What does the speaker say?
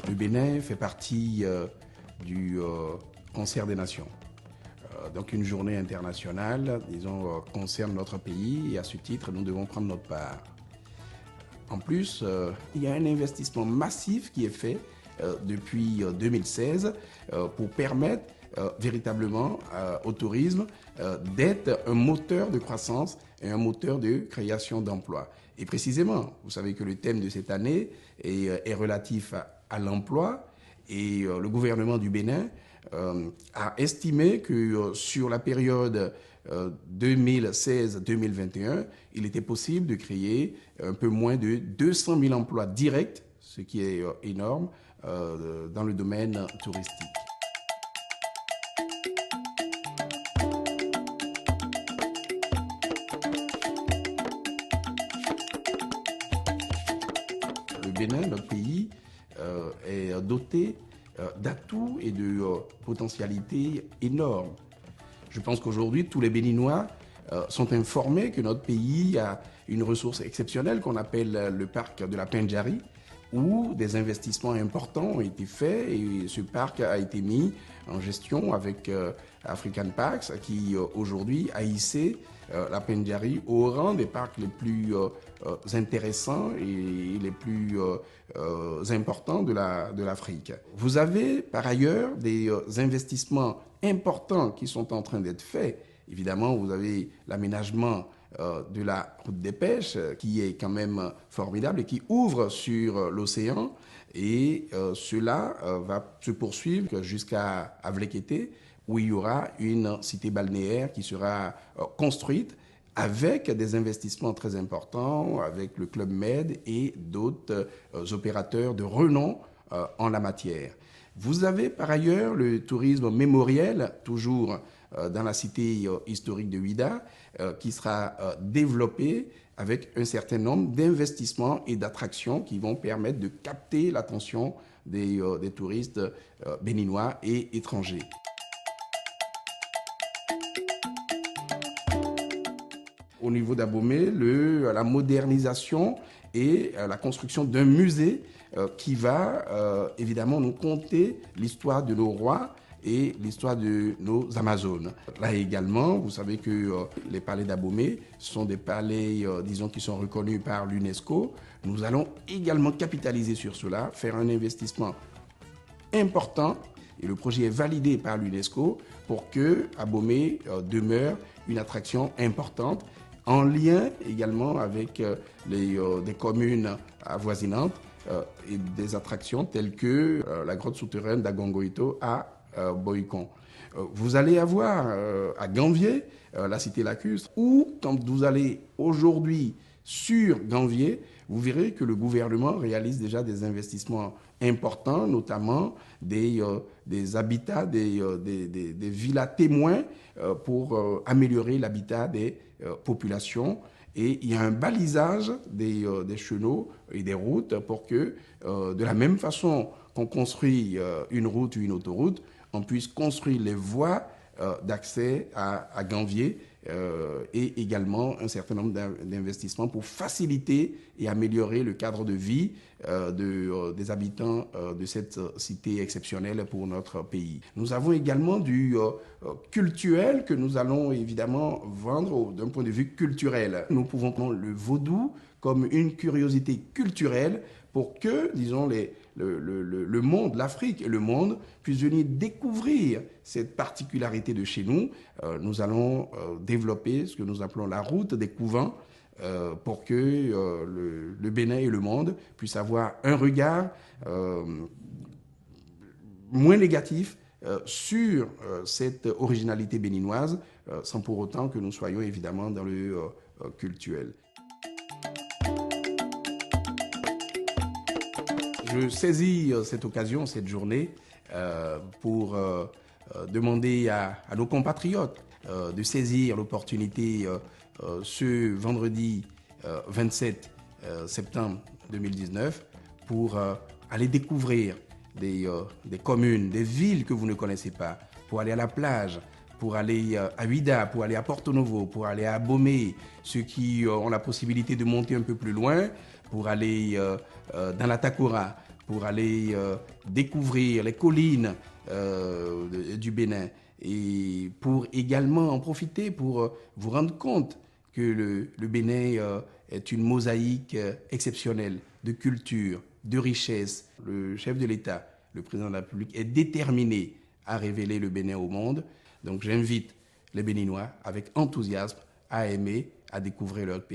Le Bénin fait partie du Concert des Nations. Donc une journée internationale, disons, concerne notre pays et à ce titre, nous devons prendre notre part. En plus, il y a un investissement massif qui est fait depuis 2016 pour permettre véritablement au tourisme d'être un moteur de croissance et un moteur de création d'emplois. Et précisément, vous savez que le thème de cette année est relatif à l'emploi et le gouvernement du Bénin a estimé que sur la période 2016-2021, il était possible de créer un peu moins de 200 000 emplois directs, ce qui est énorme, dans le domaine touristique. Le Bénin, notre pays, est doté d'atouts et de potentialités énormes. Je pense qu'aujourd'hui, tous les Béninois sont informés que notre pays a une ressource exceptionnelle qu'on appelle le parc de la Pendjari, où des investissements importants ont été faits et ce parc a été mis en gestion avec African Parks qui aujourd'hui a hissé la Pendjari au rang des parcs les plus intéressants et les plus importants de l'Afrique. Vous avez par ailleurs des investissements importants qui sont en train d'être faits. Évidemment, vous avez l'aménagement de la route des pêches qui est quand même formidable et qui ouvre sur l'océan et cela va se poursuivre jusqu'à Avlekété où il y aura une cité balnéaire qui sera construite avec des investissements très importants, avec le Club Med et d'autres opérateurs de renom en la matière. Vous avez par ailleurs le tourisme mémoriel, toujours dans la cité historique de Ouidah, qui sera développé avec un certain nombre d'investissements et d'attractions qui vont permettre de capter l'attention des touristes béninois et étrangers. Au niveau d'Abomey, la modernisation et la construction d'un musée qui va évidemment nous conter l'histoire de nos rois et l'histoire de nos Amazones. Là également, vous savez que les palais d'Abomey sont des palais, disons, qui sont reconnus par l'UNESCO. Nous allons également capitaliser sur cela, faire un investissement important et le projet est validé par l'UNESCO pour que Abomey demeure une attraction importante en lien également avec des communes avoisinantes et des attractions telles que la grotte souterraine d'Agongoïto à Boïcon. Vous allez avoir à Ganvié la cité lacustre où quand vous allez aujourd'hui sur Ganvié, vous verrez que le gouvernement réalise déjà des investissements importants, notamment des habitats, des villas témoins pour améliorer l'habitat des populations. Et il y a un balisage des chenaux et des routes pour que, de la même façon qu'on construit une route ou une autoroute, on puisse construire les voies d'accès à Ganvié et également un certain nombre d'investissements pour faciliter et améliorer le cadre de vie des habitants de cette cité exceptionnelle pour notre pays. Nous avons également du cultuel que nous allons évidemment vendre d'un point de vue culturel. Nous pouvons prendre le vaudou comme une curiosité culturelle pour que, disons, le monde, l'Afrique et le monde puissent venir découvrir cette particularité de chez nous. Nous allons développer ce que nous appelons la route des couvents pour que le Bénin et le monde puissent avoir un regard moins négatif sur cette originalité béninoise, sans pour autant que nous soyons évidemment dans le cultuel. Je saisis cette occasion, cette journée, pour demander à nos compatriotes de saisir l'opportunité ce vendredi 27 septembre 2019 pour aller découvrir des communes, des villes que vous ne connaissez pas, pour aller à la plage, pour aller à Huida, pour aller à Porto Novo, pour aller à Abomey, ceux qui ont la possibilité de monter un peu plus loin, pour aller dans la Takura, pour aller découvrir les collines du Bénin et pour également en profiter pour vous rendre compte que le Bénin est une mosaïque exceptionnelle de culture, de richesse. Le chef de l'État, le président de la République, est déterminé à révéler le Bénin au monde. Donc j'invite les Béninois avec enthousiasme à aimer, à découvrir leur pays.